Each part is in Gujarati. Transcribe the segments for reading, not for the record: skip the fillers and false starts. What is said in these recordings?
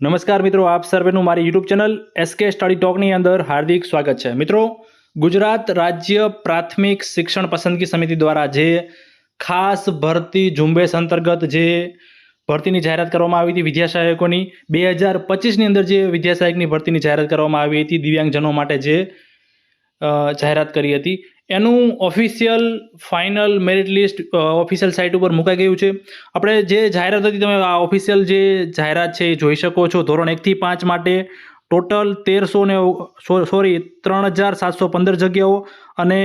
નમસ્કાર મિત્રો, આપ સર્વેનું મારી યુટ્યુબ ચેનલ એસકે સ્ટડી ટોકની અંદર હાર્દિક સ્વાગત છે। મિત્રો, ગુજરાત રાજ્ય પ્રાથમિક શિક્ષણ પસંદગી સમિતિ દ્વારા જે ખાસ ભરતી ઝુંબેશ અંતર્ગત જે ભરતીની જાહેરાત કરવામાં આવી હતી વિદ્યાસહાયકોની 2025ની અંદર જે વિદ્યાસહાયકની ભરતીની જાહેરાત કરવામાં આવી હતી દિવ્યાંગજનો માટે જે જાહેરાત કરી હતી એનું official final merit list official site ઉપર મુકાઈ ગયું છે। આપણે જે જાહેરાત હતી તમે આ ઓફિશિયલ જે જાહેરાત છે એ જોઈ શકો છો। ધોરણ 1 થી 5 માટે ટોટલ 3,715 જગ્યાઓ અને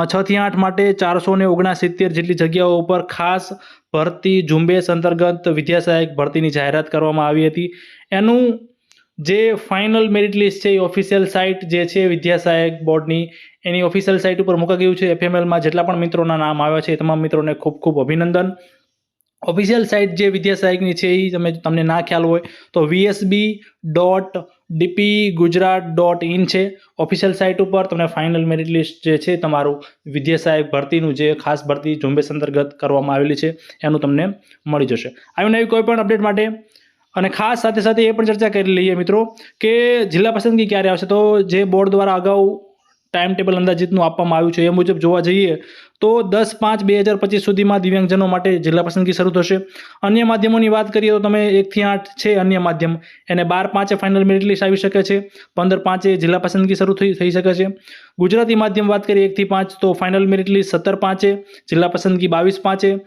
6 થી 8 માટે 469 જેટલી જગ્યાઓ ઉપર ખાસ ભરતી ઝુંબેશ અંતર્ગત વિદ્યાસહાયક ભરતીની જાહેરાત કરવામાં આવી હતી। એનું જે ફાઇનલ મેરિટ લિસ્ટ છે એ ઓફિશિયલ સાઇટ જે છે વિદ્યાસહાયક બોર્ડની એની ઓફિશિયલ સાઇટ ઉપર મુકાઈ ગયું છે। એફએમએલમાં જેટલા પણ મિત્રોના નામ આવ્યા છે એ તમામ મિત્રોને ખૂબ ખૂબ અભિનંદન। ઓફિશિયલ સાઇટ જે વિદ્યાસહાયકની છે એ તમને ના ખ્યાલ હોય તો vsb.dpgujarat.in છે। ઓફિશિયલ સાઇટ ઉપર તમને ફાઇનલ મેરિટ લિસ્ટ જે છે તમારું વિદ્યાસહાયક ભરતીનું જે ખાસ ભરતી ઝુંબેશ અંતર્ગત કરવામાં આવેલી છે એનું તમને મળી જશે। આવી નવી કોઈ પણ અપડેટ માટે અને ખાસ સાથે સાથે એ પણ ચર્ચા કરી લઈએ મિત્રો કે જિલ્લા પસંદગી ક્યારે આવશે। તો જે બોર્ડ દ્વારા અગાઉ ટાઈમ ટેબલ અંદાજિતનું આપવામાં આવ્યું છે એ મુજબ જોવા જઈએ તો 10/5/2025 સુધીમાં દિવ્યાંગજનો માટે જિલ્લા પસંદગી શરૂ થશે। અન્ય માધ્યમોની વાત કરીએ તો તમે 1 થી 8 છે અન્ય માધ્યમ એને 12/5 ફાઇનલ મેરિટ લિસ્ટ આવી શકે છે, 15/5 જિલ્લા પસંદગી શરૂ થઈ શકે છે। ગુજરાતી માધ્યમ વાત કરીએ 1 થી 5 તો ફાઇનલ મેરિટ લિસ્ટ 17/5 જિલ્લા પસંદગી 22/5।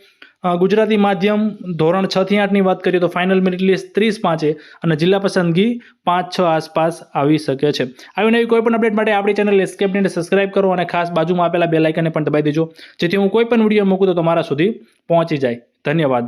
ગુજરાતી માધ્યમ ધોરણ 6 થી 8ની વાત કરીએ તો ફાઇનલ મેરિટ લિસ્ટ 30/5 અને જિલ્લા પસંદગી 5-6 આસપાસ આવી શકે છે। આવી નવી કોઈ પણ અપડેટ માટે આપણી ચેનલ એસકે અપડેટને સબસ્ક્રાઇબ કરો અને ખાસ બાજુમાં આપેલા બેલ આઇકનને પણ દબાવી દેજો જેથી હું કોઈ પણ વિડીયો મૂકું તો તમારા સુધી પહોંચી જાય। ધન્યવાદ।